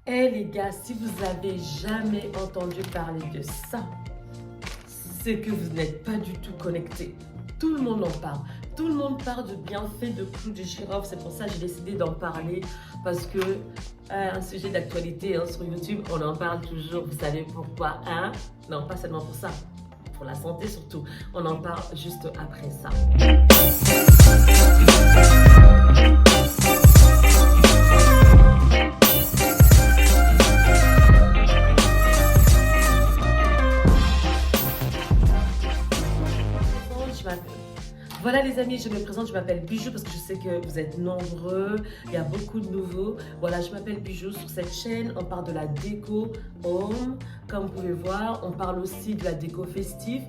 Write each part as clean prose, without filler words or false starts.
Eh les gars, si vous avez jamais entendu parler de ça, c'est que vous n'êtes pas du tout connecté. Tout le monde en parle. Tout le monde parle de bienfaits de clou de girofle. C'est pour ça que j'ai décidé d'en parler. Parce que un sujet d'actualité sur YouTube, on en parle toujours. Vous savez pourquoi, hein? Non, pas seulement pour ça. Pour la santé surtout. On en parle juste après ça. Voilà les amis, je me présente, je m'appelle Bijou parce que je sais que vous êtes nombreux, il y a beaucoup de nouveaux. Voilà, je m'appelle Bijou. Sur cette chaîne, on parle de la déco home, comme vous pouvez voir. On parle aussi de la déco festive.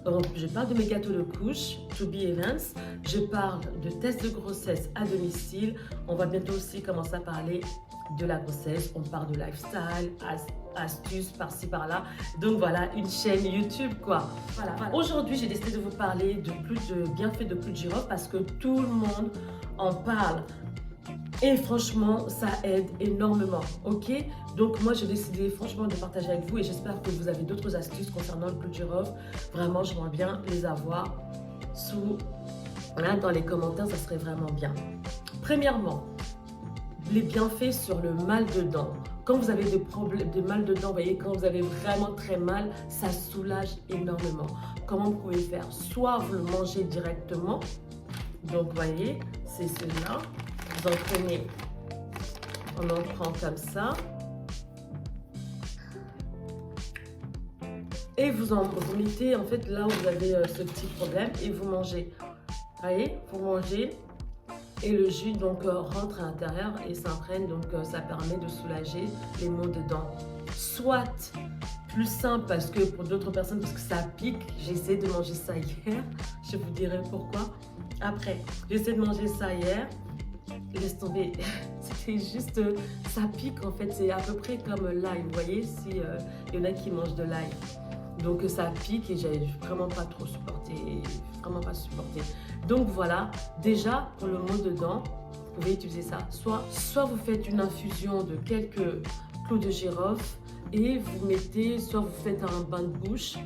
Donc, je parle de mes gâteaux de couche, to be events. Je parle de tests de grossesse à domicile. On va bientôt aussi commencer à parler de la grossesse. On parle de lifestyle, astuces par-ci par-là. Donc voilà, une chaîne YouTube quoi. Voilà. Aujourd'hui, j'ai décidé de vous parler de bienfaits de clou de girofle parce que tout le monde en parle. Et franchement, ça aide énormément, ok? Donc moi, j'ai décidé franchement de partager avec vous et j'espère que vous avez d'autres astuces concernant le clou de girofle. Vraiment, j'aimerais bien les avoir dans les commentaires, ça serait vraiment bien. Premièrement, les bienfaits sur le mal de dents. Quand vous avez des problèmes de mal de dents, vous voyez, quand vous avez vraiment très mal, ça soulage énormément. Comment vous pouvez faire? Soit vous le mangez directement, donc vous voyez, c'est celui-là. Vous en prenez, on en prend comme ça. Et vous mettez en fait là où vous avez ce petit problème et vous mangez. Vous voyez, vous mangez. Et le jus donc rentre à l'intérieur et s'imprègne, donc ça permet de soulager les maux de dents. Soit plus simple parce que pour d'autres personnes, parce que ça pique, j'ai essayé de manger ça hier, je vous dirai pourquoi. Après, j'ai essayé de manger ça hier, laisse tomber, c'était juste, ça pique en fait, c'est à peu près comme l'ail, vous voyez, si y en a qui mangent de l'ail. Donc ça pique et j'ai vraiment pas trop supporté, vraiment pas supporté. Donc voilà, déjà pour le mot de dents, vous pouvez utiliser ça. Soit vous faites une infusion de quelques clous de girofle et vous mettez, soit vous faites un bain de bouche,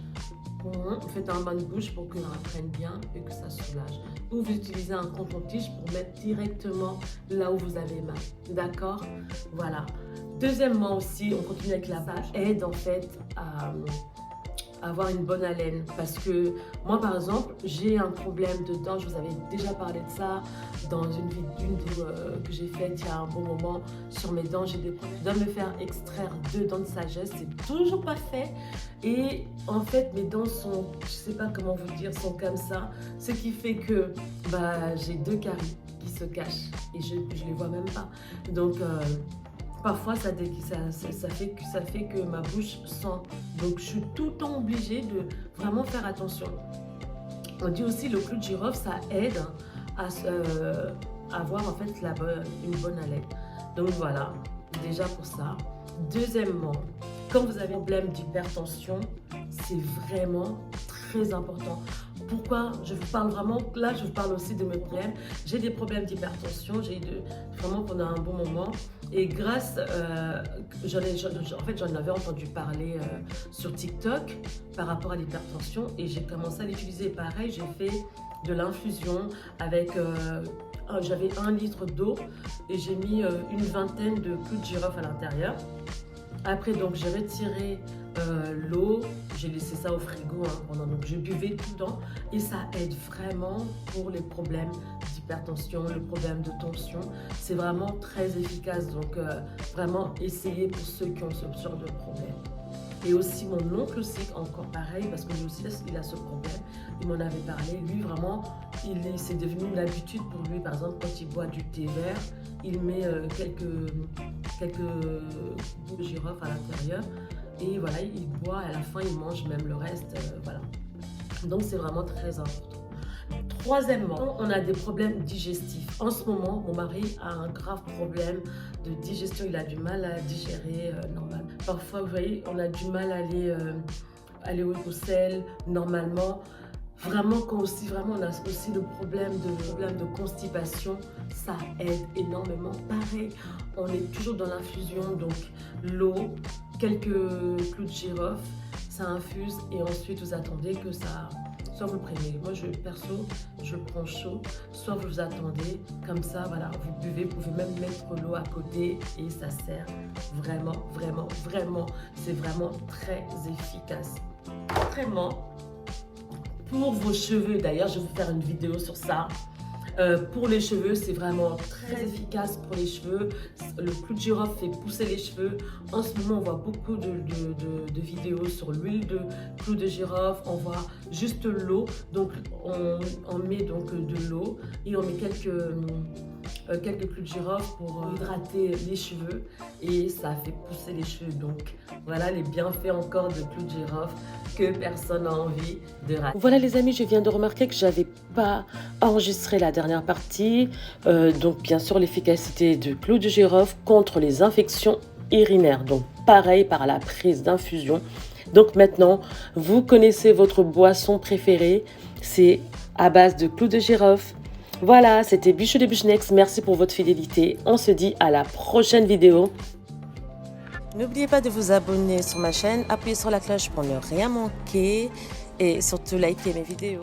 vous faites un bain de bouche pour que ça prenne bien et que ça soulage. Ou vous utilisez un coton-tige pour mettre directement là où vous avez mal. D'accord? Voilà. Deuxièmement aussi, on continue avec la page, aide en fait à avoir une bonne haleine parce que moi par exemple j'ai un problème de dents, je vous avais déjà parlé de ça dans une vidéo que j'ai faite il y a un bon moment sur mes dents. J'ai des problèmes, je dois me faire extraire 2 dents de sagesse, c'est toujours pas fait et en fait mes dents sont, je sais pas comment vous dire, sont comme ça, ce qui fait que j'ai 2 caries qui se cachent et je les vois même pas, donc parfois, ça fait que ma bouche sent. Donc, je suis tout le temps obligée de vraiment faire attention. On dit aussi le clou de girofle, ça aide à avoir en fait une bonne haleine. Donc voilà, déjà pour ça. Deuxièmement, quand vous avez un problème d'hypertension, c'est vraiment très important. Pourquoi je vous parle vraiment, là je vous parle aussi de mes problèmes. J'ai des problèmes d'hypertension, vraiment pendant un bon moment. Et grâce, j'en avais entendu parler sur TikTok par rapport à l'hypertension et j'ai commencé à l'utiliser. Pareil, j'ai fait de l'infusion avec, j'avais 1 litre d'eau et j'ai mis une vingtaine de clous de girofle à l'intérieur. Après, donc, j'ai retiré l'eau, j'ai laissé ça au frigo pendant, donc je buvais tout le temps et ça aide vraiment pour les problèmes d'hypertension, le problème de tension. C'est vraiment très efficace, donc vraiment essayez pour ceux qui ont ce genre de problème. Et aussi mon oncle aussi, encore pareil, parce que lui aussi il a ce problème, il m'en avait parlé, lui vraiment, c'est devenu une habitude pour lui, par exemple quand il boit du thé vert, il met quelques bouts de girofle à l'intérieur et voilà, il boit, à la fin il mange même le reste, voilà. Donc c'est vraiment très important. Troisièmement, on a des problèmes digestifs. En ce moment, mon mari a un grave problème de digestion. Il a du mal à digérer normal. Parfois, vous voyez, on a du mal à aller au sel normalement. Vraiment, quand aussi vraiment on a aussi le problème de constipation, ça aide énormément. Pareil, on est toujours dans l'infusion, donc l'eau, quelques clous de girofle, ça infuse et ensuite vous attendez que ça... Soit vous le prenez, moi perso, je le prends chaud, soit vous attendez, comme ça, voilà, vous buvez, vous pouvez même mettre l'eau à côté et ça sert vraiment, vraiment, vraiment, c'est vraiment très efficace. Vraiment. Pour vos cheveux, d'ailleurs, je vais vous faire une vidéo sur ça. Pour les cheveux, c'est vraiment très efficace pour les cheveux. Le clou de girofle fait pousser les cheveux. En ce moment, on voit beaucoup de vidéos sur l'huile de clou de girofle. On voit juste l'eau. Donc, on met donc de l'eau et on met quelques clous de girofle pour hydrater les cheveux et ça fait pousser les cheveux. Donc, voilà les bienfaits encore de clou de girofle que personne n'a envie de rater. Voilà les amis, je viens de remarquer que j'avais pas enregistré la dernière partie. Donc bien sûr l'efficacité de clou de girofle contre les infections urinaires. Donc pareil par la prise d'infusion. Donc maintenant, vous connaissez votre boisson préférée. C'est à base de clou de girofle. Voilà, c'était Bichou de Bichnex. Merci pour votre fidélité. On se dit à la prochaine vidéo. N'oubliez pas de vous abonner sur ma chaîne, appuyez sur la cloche pour ne rien manquer et surtout liker mes vidéos.